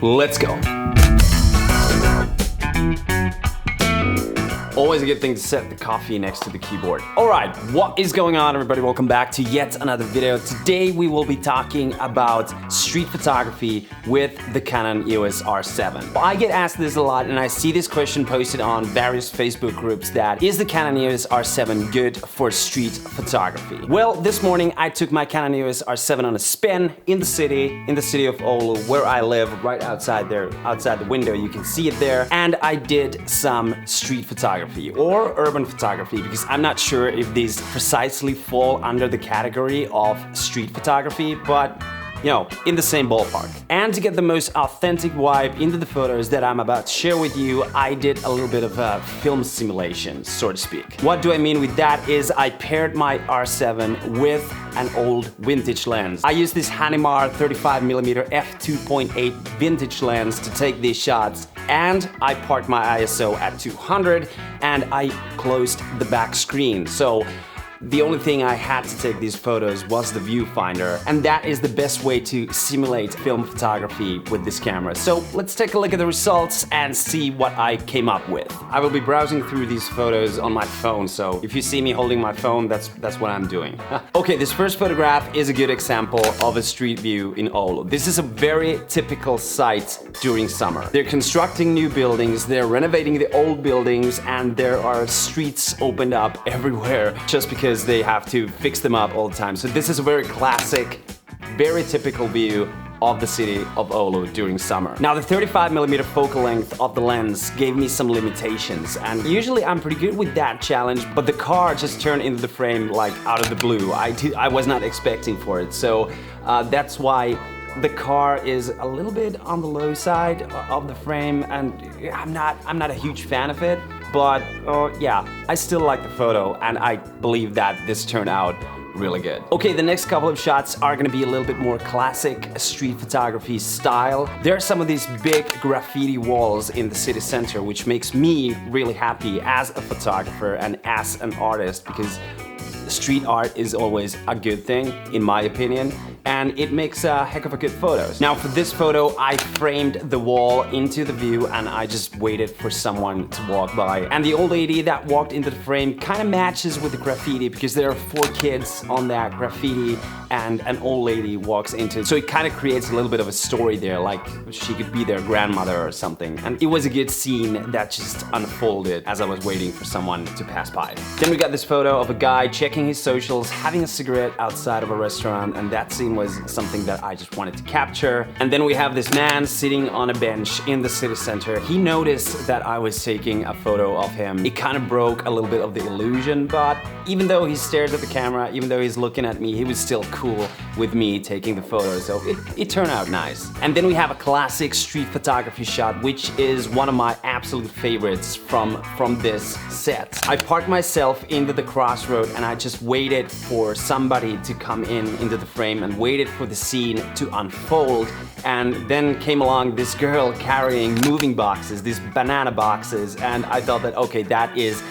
Let's go. Always a good thing to set the coffee next to the keyboard. Alright, what is going on, everybody? Welcome back to yet another video. Today we will be talking about street photography with the Canon EOS R7. I get asked this a lot and I see this question posted on various Facebook groups that is the Canon EOS R7 good for street photography? Well, this morning I took my Canon EOS R7 on a spin in the city of Oulu, where I live, right outside there, outside the window. You can see it there. And I did some street photography or urban photography, because I'm not sure if these precisely fall under the category of street photography, but you know, in the same ballpark. And to get the most authentic vibe into the photos that I'm about to share with you, I did a little bit of a film simulation, so to speak. What do I mean with that is I paired my R7 with an old vintage lens. I used this Hanimar 35mm f2.8 vintage lens to take these shots, and I parked my ISO at 200 and I closed the back screen. So the only thing I had to take these photos was the viewfinder, and that is the best way to simulate film photography with this camera. So let's take a look at the results and see what I came up with. I will be browsing through these photos on my phone, so if you see me holding my phone, that's what I'm doing. Okay, this first photograph is a good example of a street view in Oulu. This is a very typical site during summer. They're constructing new buildings, they're renovating the old buildings, and there are streets opened up everywhere just because they have to fix them up all the time. So this is a very classic, very typical view of the city of Oulu during summer. Now, the 35mm focal length of the lens gave me some limitations, and usually I'm pretty good with that challenge, but the car just turned into the frame like out of the blue. I was not expecting for it, so that's why the car is a little bit on the low side of the frame, and I'm not a huge fan of it, but yeah, I still like the photo, and I believe that this turned out really good. Okay, the next couple of shots are gonna be a little bit more classic street photography style. There are some of these big graffiti walls in the city center, which makes me really happy as a photographer and as an artist, because street art is always a good thing, in my opinion, and it makes a heck of a good photos. Now, for this photo, I framed the wall into the view and I just waited for someone to walk by. And the old lady that walked into the frame kind of matches with the graffiti, because there are 4 kids on that graffiti and an old lady walks into it. So it kind of creates a little bit of a story there, like she could be their grandmother or something. And it was a good scene that just unfolded as I was waiting for someone to pass by. Then we got this photo of a guy checking his socials, having a cigarette outside of a restaurant, and that scene was something that I just wanted to capture. And then we have this man sitting on a bench in the city center. He noticed that I was taking a photo of him. It kind of broke a little bit of the illusion, but even though he stared at the camera, even though he's looking at me, he was still cool with me taking the photo, so it turned out nice. And then we have a classic street photography shot, which is one of my absolute favorites from this set. I parked myself into the crossroad and I just waited for somebody to come into the frame and waited for the scene to unfold, and then came along this girl carrying moving boxes, these banana boxes, and I thought that, okay, that is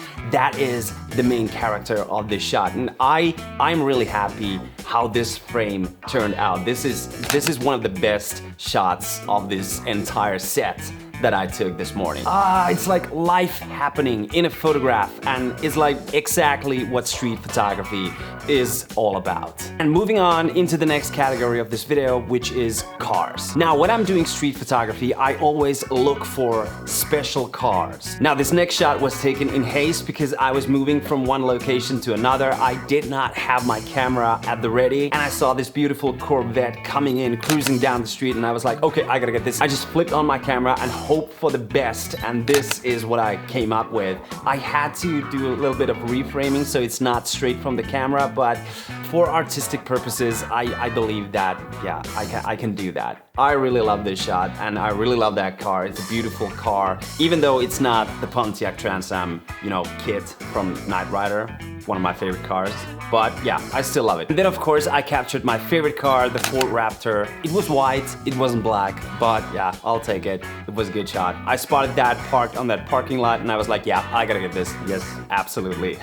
the main character of this shot, and I'm really happy how this frame turned out. This is one of the best shots of this entire set that I took this morning. It's like life happening in a photograph, and it's like exactly what street photography is all about. And moving on into the next category of this video, which is cars. Now, when I'm doing street photography, I always look for special cars. Now, this next shot was taken in haste because I was moving from one location to another. I did not have my camera at the ready, and I saw this beautiful Corvette coming in, cruising down the street, and I was like, okay, I gotta get this. I just flipped on my camera and hope for the best, and this is what I came up with. I had to do a little bit of reframing so it's not straight from the camera, but for artistic purposes, I believe that, yeah, I can do that. I really love this shot, and I really love that car. It's a beautiful car, even though it's not the Pontiac Trans Am, you know, kit from Knight Rider. one of my favorite cars. But yeah, I still love it. And then of course I captured my favorite car, the Ford Raptor. It was white, it wasn't black, but yeah, I'll take it. It was a good shot. I spotted that parked on that parking lot and I was like, yeah, I gotta get this. Yes, absolutely.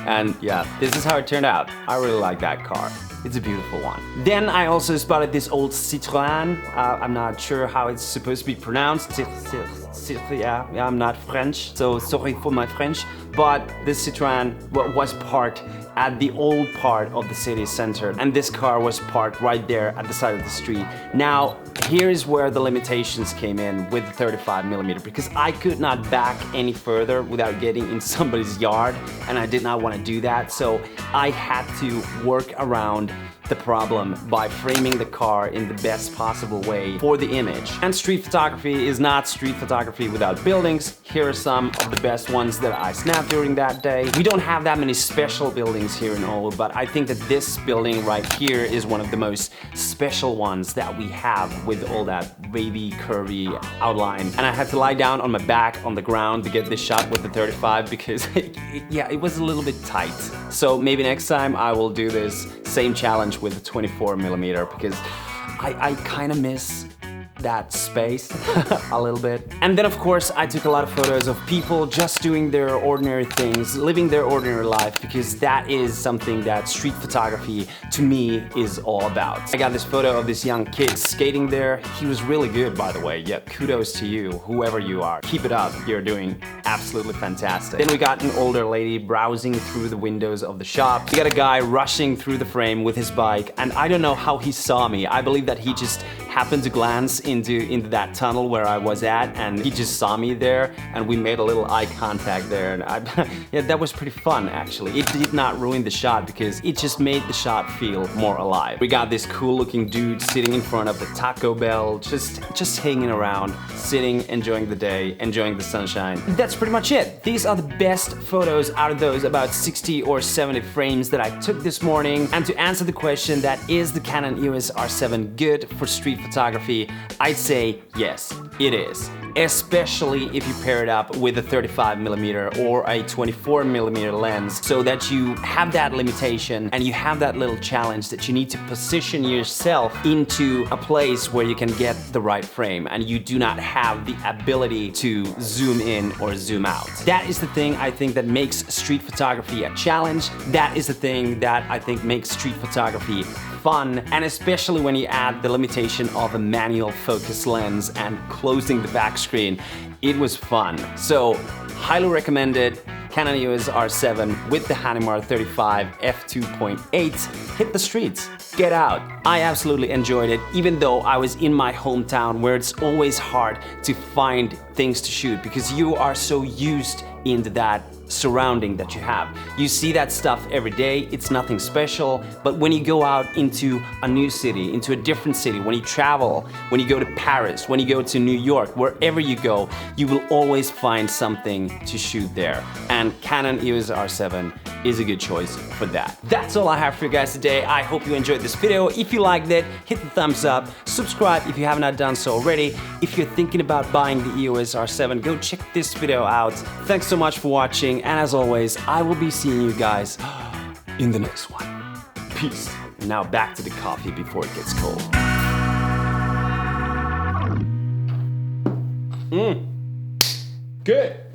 And yeah, this is how it turned out. I really like that car. It's a beautiful one. Then I also spotted this old Citroën. I'm not sure how it's supposed to be pronounced. Yeah, I'm not French, so sorry for my French. But this Citroën was parked at the old part of the city center, and this car was parked right there at the side of the street. Now, here's where the limitations came in with the 35mm, because I could not back any further without getting in somebody's yard, and I did not want to do that, so I had to work around the problem by framing the car in the best possible way for the image. And street photography is not street photography without buildings. Here are some of the best ones that I snapped during that day. We don't have that many special buildings here in Oulu, but I think that this building right here is one of the most special ones that we have with all that wavy, curvy outline. And I had to lie down on my back on the ground to get this shot with the 35 because yeah, it was a little bit tight. So maybe next time I will do this same challenge with the 24mm because I kind of miss that space a little bit. And then of course I took a lot of photos of people just doing their ordinary things, living their ordinary life, because that is something that street photography to me is all about. I got this photo of this young kid skating there. He was really good, by the way. Yeah, kudos to you, whoever you are. Keep it up, you're doing absolutely fantastic. Then we got an older lady browsing through the windows of the shop. We got a guy rushing through the frame with his bike, and I don't know how he saw me. I believe that he just happened to glance into that tunnel where I was at, and he just saw me there, and we made a little eye contact there, and yeah, that was pretty fun actually. It did not ruin the shot because it just made the shot feel more alive. We got this cool looking dude sitting in front of the Taco Bell, just hanging around, sitting, enjoying the day, enjoying the sunshine. That's pretty much it. These are the best photos out of those about 60 or 70 frames that I took this morning. And to answer the question, that is the Canon EOS R7 good for street photography? I'd say yes, it is. Especially if you pair it up with a 35mm or a 24mm lens, so that you have that limitation and you have that little challenge that you need to position yourself into a place where you can get the right frame and you do not have the ability to zoom in or zoom out. That is the thing I think that makes street photography a challenge. That is the thing that I think makes street photography fun, and especially when you add the limitation of a manual focus lens and closing the back screen, it was fun. So highly recommended. Canon EOS R7 with the Hanimar 35 f2.8. Hit the streets, get out. I absolutely enjoyed it, even though I was in my hometown where it's always hard to find things to shoot because you are so used into that surrounding that you have. You see that stuff every day, it's nothing special, but when you go out into a new city, into a different city, when you travel, when you go to Paris, when you go to New York, wherever you go, you will always find something to shoot there. And Canon EOS R7 is a good choice for that. That's all I have for you guys today. I hope you enjoyed this video. If you liked it, hit the thumbs up, subscribe if you have not done so already. If you're thinking about buying the EOS R7, go check this video out. Thanks so much for watching, and as always, I will be seeing you guys in the next one. Peace. Now back to the coffee before it gets cold. Good.